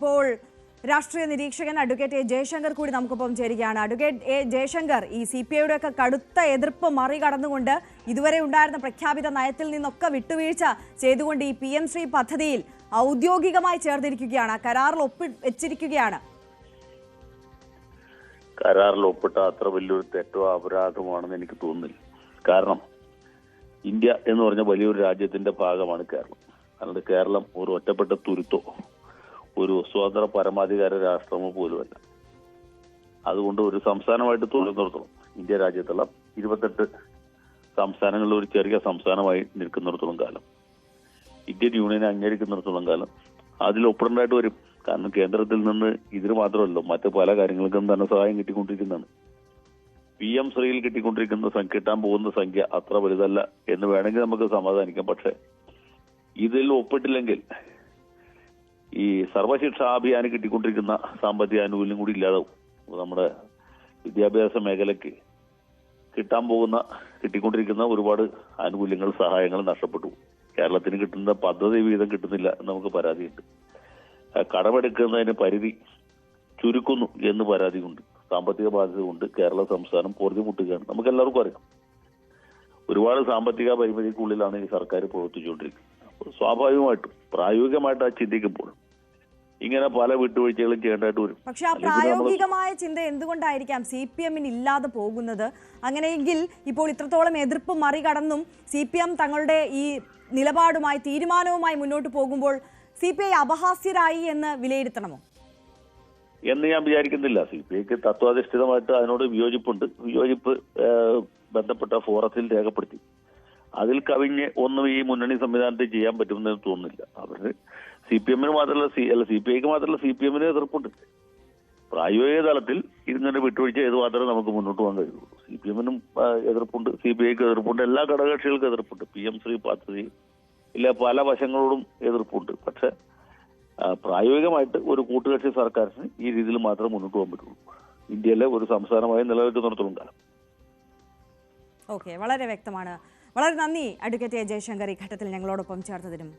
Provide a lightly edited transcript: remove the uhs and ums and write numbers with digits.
ഇപ്പോൾ രാഷ്ട്രീയ നിരീക്ഷകൻ അഡ്വക്കേറ്റ് എ ജയശങ്കർ കൂടി നമുക്കൊപ്പം ചേരുകയാണ്. അഡ്വക്കേറ്റ് എ ജയശങ്കർ, ഈ CPI ഒക്കെ കടുത്ത എതിർപ്പ് മറികടന്നുകൊണ്ട് ഇതുവരെ ഉണ്ടായിരുന്ന പ്രഖ്യാപിത നയത്തിൽ നിന്നൊക്കെ വിട്ടുവീഴ്ച ചെയ്തുകൊണ്ട് ഈ PM ശ്രീ പദ്ധതിയിൽ ഔദ്യോഗികമായി ചേർന്നിരിക്കുകയാണ്, കരാറിൽ ഒപ്പിവെച്ചിരിക്കുകയാണ്. കരാറിൽ ഒപ്പിട്ട അത്ര വലിയൊരു തെറ്റോ അപരാധമാണെന്ന് എനിക്ക് തോന്നുന്നില്ല. കാരണം ഇന്ത്യ എന്ന് പറഞ്ഞ വലിയൊരു രാജ്യത്തിന്റെ ഭാഗമാണ് കേരളം. അല്ലാതെ കേരളം ഒരു ഒറ്റപ്പെട്ട തുരുത്തോ ഒരു സ്വതന്ത്ര പരമാധികാര രാഷ്ട്രമോ പോലുമല്ല. അതുകൊണ്ട് ഒരു സംസ്ഥാനമായിട്ട് തുടർന്നിടത്തോളം ഇന്ത്യ രാജ്യത്തുള്ള 28 സംസ്ഥാനങ്ങളിൽ ഒരു ചെറിയ സംസ്ഥാനമായി നിൽക്കുന്നിടത്തോളം കാലം, ഇന്ത്യൻ യൂണിയനെ അംഗീകരിക്കുന്നിടത്തോളം കാലം അതിൽ ഒപ്പിടേണ്ടതായിട്ട് വരും. കാരണം കേന്ദ്രത്തിൽ നിന്ന് ഇതിന് മാത്രമല്ലോ മറ്റ് പല കാര്യങ്ങൾക്കും ധനസഹായം കിട്ടിക്കൊണ്ടിരിക്കുന്നതാണ്. PM ശ്രീയിൽ കിട്ടിക്കൊണ്ടിരിക്കുന്ന കിട്ടാൻ പോകുന്ന സംഖ്യ അത്ര വലുതല്ല എന്ന് വേണമെങ്കിൽ നമുക്ക് സമാധാനിക്കാം. പക്ഷെ ഇതിൽ ഒപ്പിട്ടില്ലെങ്കിൽ ഈ സർവശിക്ഷാ അഭിയാന് കിട്ടിക്കൊണ്ടിരിക്കുന്ന സാമ്പത്തിക ആനുകൂല്യം കൂടി ഇല്ലാതാവും. നമ്മുടെ വിദ്യാഭ്യാസ മേഖലയ്ക്ക് കിട്ടിക്കൊണ്ടിരിക്കുന്ന ഒരുപാട് ആനുകൂല്യങ്ങൾ, സഹായങ്ങൾ നഷ്ടപ്പെട്ടു. കേരളത്തിന് കിട്ടുന്ന പദ്ധതി വീതം കിട്ടുന്നില്ല എന്ന് നമുക്ക് പരാതിയുണ്ട്. കടമെടുക്കുന്നതിന് പരിധി ചുരുക്കുന്നു എന്ന് പരാതിയുണ്ട്. സാമ്പത്തിക ബാധ്യത കൊണ്ട് കേരള സംസ്ഥാനം പൊറുതിമുട്ടുകയാണ്. നമുക്ക് എല്ലാവർക്കും അറിയാം, ഒരുപാട് സാമ്പത്തിക പരിമിതിക്കുള്ളിലാണ് ഈ സർക്കാർ പ്രവർത്തിച്ചുകൊണ്ടിരിക്കുന്നത്. അപ്പോൾ സ്വാഭാവികമായിട്ടും പ്രായോഗികമായിട്ട് ആ ചിന്തിക്കുമ്പോൾ ഇങ്ങനെ പല വിട്ടുവീഴ്ചകളും ചെയ്യേണ്ടതായിട്ട് വരും. പക്ഷെ ആ പ്രായോഗികമായ ചിന്ത എന്തുകൊണ്ടായിരിക്കാം CPM-ന് ഇല്ലാതെ പോകുന്നത്? അങ്ങനെയെങ്കിൽ ഇപ്പോൾ ഇത്രത്തോളം എതിർപ്പ് മറികടന്നും CPM തങ്ങളുടെ ഈ നിലപാടുമായി തീരുമാനവുമായി മുന്നോട്ട് പോകുമ്പോൾ CPI അപഹാസ്യരായി എന്ന് വിലയിരുത്തണമോ എന്ന് ഞാൻ വിചാരിക്കുന്നില്ല. CPIക്ക് തത്വാധിഷ്ഠിതമായിട്ട് അതിനോട് വിയോജിപ്പ് ബന്ധപ്പെട്ട ഫോറത്തിൽ രേഖപ്പെടുത്തി. അതിൽ കവിഞ്ഞ് ഒന്നും ഈ മുന്നണി സംവിധാനത്തിൽ ചെയ്യാൻ പറ്റുമെന്ന് തോന്നുന്നില്ല. അവര് CPM-ന് മാത്രമല്ല, CPIക്ക് മാത്രമല്ല, CPM-ന് എതിർപ്പുണ്ട്. പ്രായോഗിക തലത്തിൽ ഇങ്ങനെ വിട്ടുവീഴ്ച ചെയ്ത് മാത്രമേ നമുക്ക് മുന്നോട്ട് പോകാൻ കഴിയുള്ളൂ. CPM-നും എതിർപ്പുണ്ട്, CPIക്ക് എതിർപ്പുണ്ട്, എല്ലാ ഘടകകക്ഷികൾക്കും എതിർപ്പുണ്ട്. PM ശ്രീ പദ്ധതി ഇല്ല, പല വശങ്ങളോടും എതിർപ്പുണ്ട്. പക്ഷെ പ്രായോഗികമായിട്ട് ഒരു കൂട്ടുകക്ഷി സർക്കാരിന് ഈ രീതിയിൽ മാത്രമേ മുന്നോട്ട് പോകാൻ പറ്റുള്ളൂ, ഇന്ത്യയിലെ ഒരു സംസ്ഥാനമായി നിലനിൽക്കുന്നിടത്തോളം കാലം. ഓക്കെ, വളരെ വ്യക്തമാണ്. വളരെ നന്ദി അഡ്വക്കേറ്റ് എ ജയശങ്കർ ഈ ഘട്ടത്തിൽ ഞങ്ങളോടൊപ്പം ചേർത്തതിനും.